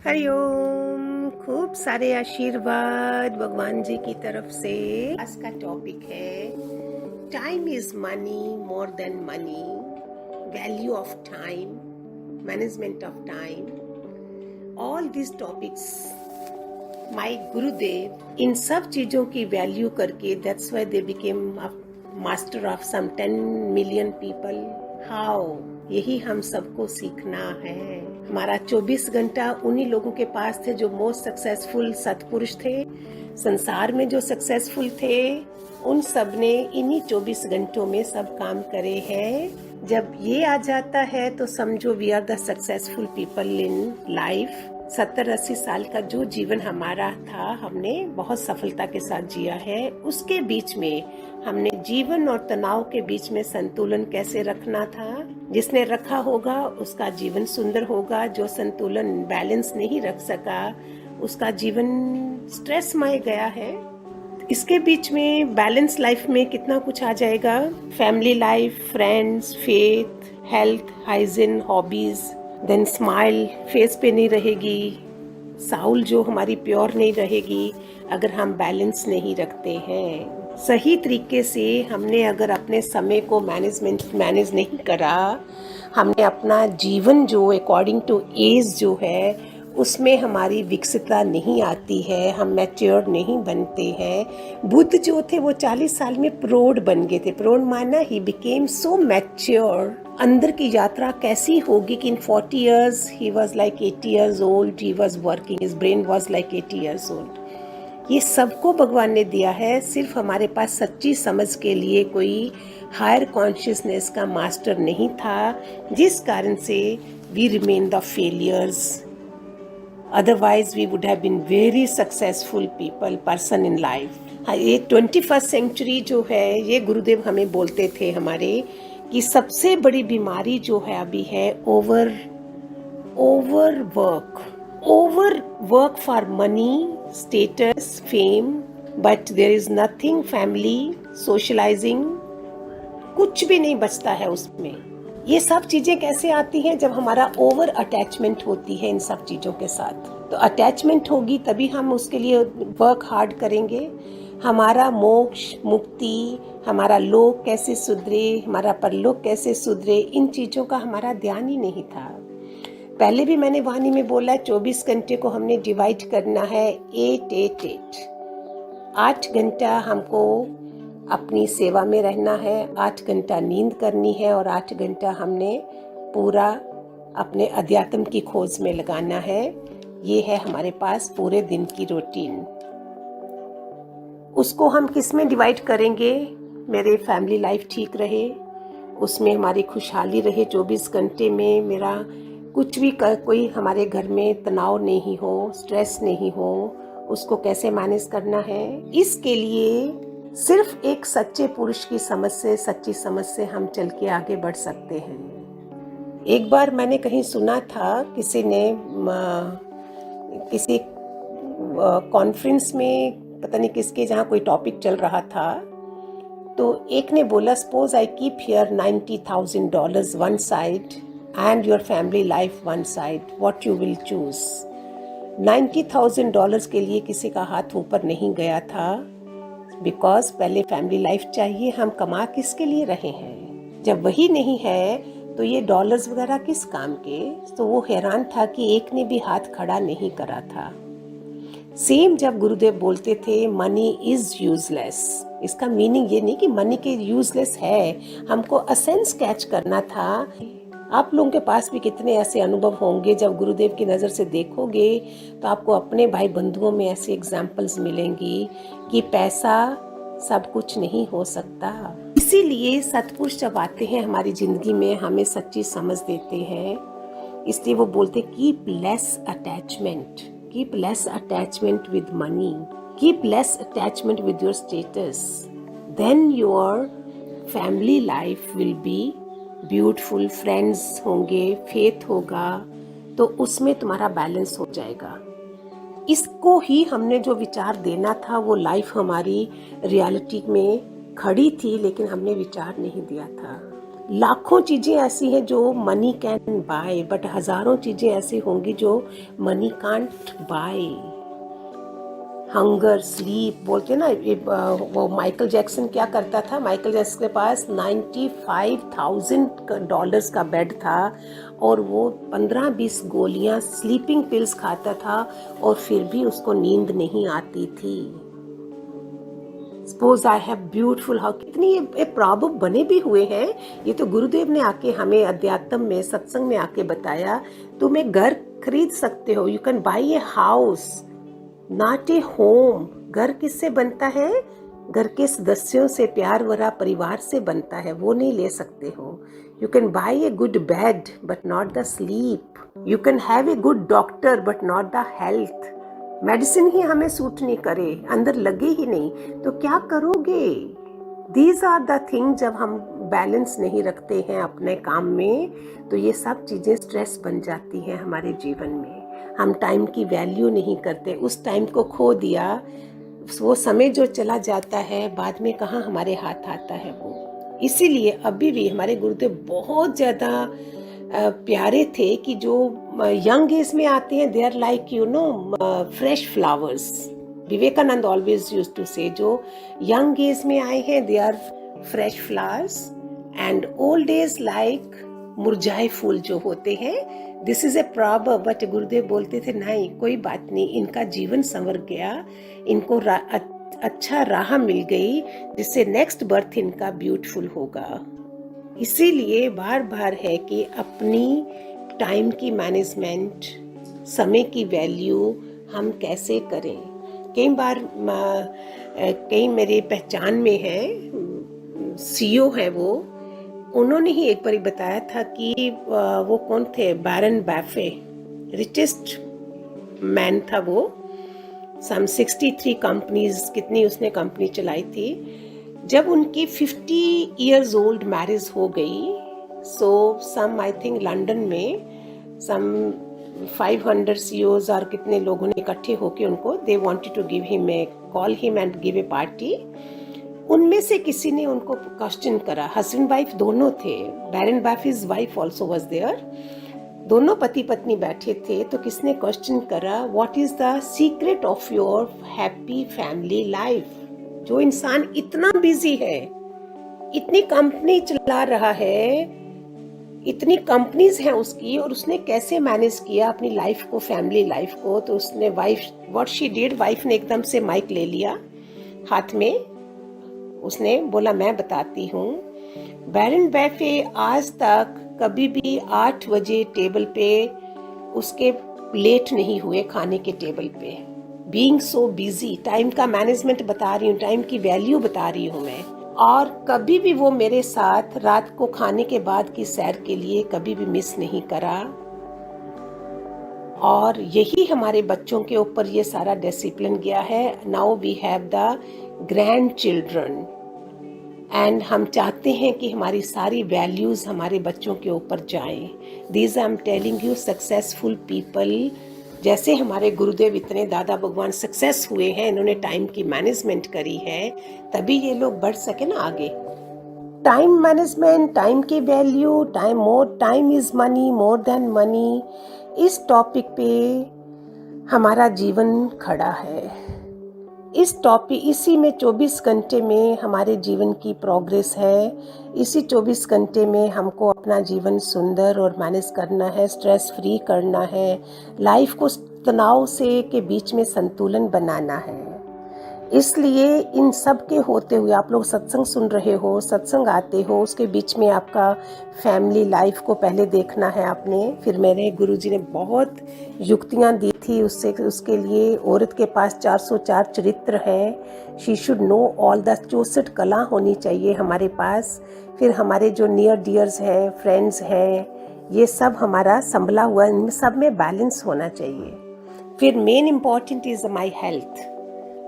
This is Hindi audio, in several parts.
हरिओम। खूब सारे आशीर्वाद भगवान जी की तरफ से। आज का टॉपिक है time is money more than money, value of time, management of time. All this topics my Gurudev इन सब चीजों की वैल्यू करके, that's why they became master of some 10 million people. How, यही हम सबको सीखना है। हमारा 24 घंटा उन्हीं लोगों के पास थे जो मोस्ट सक्सेसफुल सत्पुरुष थे, संसार में जो सक्सेसफुल थे, उन सब ने इन्हीं 24 घंटों में सब काम करे हैं। जब ये आ जाता है तो समझो we are the successful people in life. 70-80 साल का जो जीवन हमारा था, हमने बहुत सफलता के साथ जिया है। उसके बीच में हमने जीवन और तनाव के बीच में संतुलन कैसे रखना था। जिसने रखा होगा उसका जीवन सुंदर होगा, जो संतुलन बैलेंस नहीं रख सका उसका जीवन स्ट्रेसमय गया है। इसके बीच में बैलेंस लाइफ में कितना कुछ आ जाएगा। Family life, friends, faith, health, hygiene, hobbies, then smile face पे नहीं रहेगी, साउल जो हमारी प्योर नहीं रहेगी अगर हम बैलेंस नहीं रखते हैं। सही तरीके से हमने अगर अपने समय को मैनेज नहीं करा, हमने अपना जीवन जो अकॉर्डिंग टू एज जो है उसमें हमारी विकसितता नहीं आती है, हम मैच्योर नहीं बनते हैं। बुद्ध जो थे वो 40 साल में प्रौढ़ बन गए थे। प्रौढ़ माना ही बिकेम सो मैच्योर। अंदर की यात्रा कैसी होगी कि इन 40 years he was like 80 years old, he was working, his brain was like 80 years old। ये सबको भगवान ने दिया है, सिर्फ हमारे पास सच्ची समझ के लिए कोई हायर कॉन्शियसनेस का मास्टर नहीं था, जिस कारण से we remain the failures. Otherwise we would have been very successful person in life. ये 21st सेंचुरी जो है, ये गुरुदेव हमें बोलते थे हमारे कि सबसे बड़ी बीमारी जो है अभी है over work for money, status, fame, but there is nothing family, socialising, कुछ भी नहीं बचता है उसमें। ये सब चीजें कैसे आती हैं? जब हमारा ओवर अटैचमेंट होती है इन सब चीजों के साथ। तो अटैचमेंट होगी तभी हम उसके लिए वर्क हार्ड करेंगे। हमारा मोक्ष, मुक्ति, हमारा लोक कैसे सुधरे, हमारा परलोक कैसे सुधरे, इन चीजों का हमारा ध्यान ही नहीं था। पहले भी मैंने वाणी में बोला, 24 घंटे को हमने डिवाइड करना है 8-8-8। 8 घंटा हमको अपनी सेवा में रहना है, 8 घंटा नींद करनी है और 8 घंटा हमने पूरा अपने अध्यात्म की खोज में लगाना है। ये है हमारे पास पूरे दिन की रूटीन। उसको हम किस में डिवाइड करेंगे? मेरे फैमिली लाइफ ठीक रहे, उसमें हमारी खुशहाली रहे, 24 घंटे में मेरा कुछ भी कोई हमारे घर में तनाव नहीं हो, स्ट्रेस नहीं हो, उसको कैसे मैनेज करना है। इसके लिए सिर्फ एक सच्चे पुरुष की समझ से, सच्ची समझ से हम चल के आगे बढ़ सकते हैं। एक बार मैंने कहीं सुना था, किसी ने किसी कॉन्फ्रेंस में, पता नहीं किसके, जहाँ कोई टॉपिक चल रहा था, तो एक ने बोला, suppose I keep here $90,000 one side and your family life one side, what you will choose? $90,000 के लिए किसी का हाथ ऊपर नहीं गया था, बिकॉज पहले फैमिली लाइफ चाहिए। हम कमा किसके लिए रहे हैं? जब वही नहीं है तो ये डॉलर्स वगैरह किस काम के? तो वो हैरान था कि एक ने भी हाथ खड़ा नहीं करा था। सेम जब गुरुदेव बोलते थे मनी इज यूजलेस, इसका मीनिंग ये नहीं कि मनी के यूजलेस है, हमको असेंस कैच करना था। आप लोगों के पास भी कितने ऐसे अनुभव होंगे, जब गुरुदेव की नज़र से देखोगे तो आपको अपने भाई बंधुओं में ऐसी एग्जाम्पल्स मिलेंगी कि पैसा सब कुछ नहीं हो सकता। इसीलिए सतपुरुष जब आते हैं हमारी ज़िंदगी में, हमें सच्ची समझ देते हैं। इसलिए वो बोलते keep less attachment with money, keep less attachment with your status, then your family life will be beautiful. Friends होंगे, फेथ होगा, तो उसमें तुम्हारा बैलेंस हो जाएगा। इसको ही हमने जो विचार देना था, वो लाइफ हमारी रियलिटी में खड़ी थी, लेकिन हमने विचार नहीं दिया था। लाखों चीज़ें ऐसी हैं जो मनी कैन बाय, बट हज़ारों चीज़ें ऐसी होंगी जो money can't buy. Hunger, sleep बोलते ना, वो माइकल जैक्सन क्या करता था, माइकल जैक्सन के पास $95,000 का बेड था और वो 15-20 गोलियां स्लीपिंग पिल्स खाता था और फिर भी उसको नींद नहीं आती थी। Suppose I have beautiful house, कितनी ये प्रॉब्लम बने भी हुए हैं। ये तो गुरुदेव ने आके हमें अध्यात्म में, सत्संग में आके बताया, तुम एक घर खरीद सकते हो, you can buy a house, not a home. घर किससे बनता है? घर के सदस्यों से, प्यार भरा परिवार से बनता है, वो नहीं ले सकते हो। You can buy a good bed but not the sleep. You can have a good doctor but not the health. Medicine ही हमें सूट नहीं करे, अंदर लगे ही नहीं, तो क्या करोगे? These are the thing. जब हम बैलेंस नहीं रखते हैं अपने काम में, तो ये सब चीज़ें स्ट्रेस बन जाती हैं हमारे जीवन में। हम टाइम की वैल्यू नहीं करते, उस टाइम को खो दिया, वो समय जो चला जाता है बाद में कहाँ हमारे हाथ आता है वो। इसीलिए अभी भी हमारे गुरुदेव बहुत ज़्यादा प्यारे थे कि जो यंग एज में आते हैं, they are like fresh flowers. Vivekananda always used to say, जो यंग एज में आए हैं they are fresh flowers, and old age like मुरझाए फूल जो होते हैं। This is a proverb, but Gurudev बोलते थे नहीं, कोई बात नहीं, इनका जीवन संवर गया, इनको अच्छा राह मिल गई, जिससे नेक्स्ट बर्थ इनका ब्यूटीफुल होगा। इसीलिए बार बार है कि अपनी टाइम की मैनेजमेंट, समय की वैल्यू हम कैसे करें। कई बार कई मेरे पहचान में है, सीईओ है वो, उन्होंने ही एक बार बताया था कि वो कौन थे, बैरन बैफे, रिचेस्ट मैन था वो। सम 63 कंपनीज, कितनी उसने कंपनी चलाई थी। जब उनकी 50 इयर्स ओल्ड मैरिज हो गई, सो सम आई थिंक लंदन में सम 500 CEOs और कितने लोगों ने इकट्ठे होकर उनको, they wanted to give him a, call him and give a party. उनमें से किसी ने उनको क्वेश्चन करा, हस्बैंड वाइफ दोनों थे, बैरन बैफे's वाइफ आल्सो वाज देयर, दोनों पति पत्नी बैठे थे। तो किसने क्वेश्चन करा, what is the secret of your happy family life? जो इंसान इतना बिजी है, इतनी कंपनी चला रहा है, इतनी कंपनीज हैं उसकी, और उसने कैसे मैनेज किया अपनी लाइफ को, फैमिली लाइफ को? तो उसने wife, what she did, wife ने एकदम से माइक ले लिया हाथ में, उसने बोला मैं बताती हूँ। बैरन बैफे आज तक कभी भी 8 बजे टेबल पे उसके लेट नहीं हुए, खाने के टेबल पे। बीइंग सो बिजी, टाइम का मैनेजमेंट बता रही हूँ, टाइम की वैल्यू बता रही हूँ मैं। और कभी भी वो मेरे साथ रात को खाने के बाद की सैर के लिए कभी भी मिस नहीं करा। और यही हमारे बच्चों के ऊपर ये सारा डिसिप्लिन गया है। Now we have the grandchildren, and हम चाहते हैं कि हमारी सारी वैल्यूज हमारे बच्चों के ऊपर जाएं। These I am telling you, successful people, जैसे हमारे गुरुदेव इतने दादा भगवान सक्सेस हुए हैं, इन्होंने टाइम की मैनेजमेंट करी है, तभी ये लोग बढ़ सके ना आगे। टाइम मैनेजमेंट, टाइम की value, time is money more than money, इस टॉपिक पे हमारा जीवन खड़ा है। इस टॉपिक, इसी में 24 घंटे में हमारे जीवन की प्रोग्रेस है। इसी 24 घंटे में हमको अपना जीवन सुंदर और मैनेज करना है, स्ट्रेस फ्री करना है, लाइफ को तनाव से के बीच में संतुलन बनाना है। इसलिए इन सब के होते हुए आप लोग सत्संग सुन रहे हो, सत्संग आते हो, उसके बीच में आपका फैमिली लाइफ को पहले देखना है आपने। फिर मेरे गुरुजी ने बहुत युक्तियाँ दी थी उसके लिए। औरत के पास 404 चरित्र है, she should know all the 64 कला होनी चाहिए हमारे पास। फिर हमारे जो नियर डियर्स हैं, फ्रेंड्स हैं, ये सब हमारा संभला हुआ, इन सब में बैलेंस होना चाहिए। फिर main important is my health.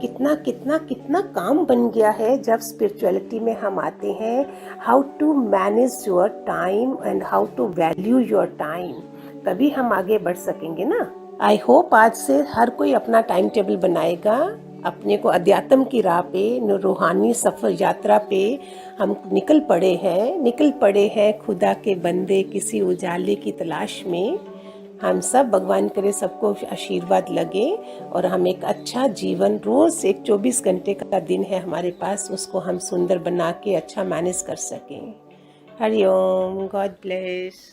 कितना कितना कितना काम बन गया है जब स्पिरिचुअलिटी में हम आते हैं। How to manage your time and how to value your time, तभी हम आगे बढ़ सकेंगे ना। आई होप आज से हर कोई अपना टाइम टेबल बनाएगा अपने को अध्यात्म की राह पे, रूहानी सफ़र यात्रा पे हम निकल पड़े हैं खुदा के बंदे किसी उजाले की तलाश में। हम सब, भगवान करे सबको आशीर्वाद लगे और हम एक अच्छा जीवन, रोज़ एक 24 घंटे का दिन है हमारे पास, उसको हम सुंदर बना के अच्छा मैनेज कर सकें। हरि ओम, गॉड ब्लेस।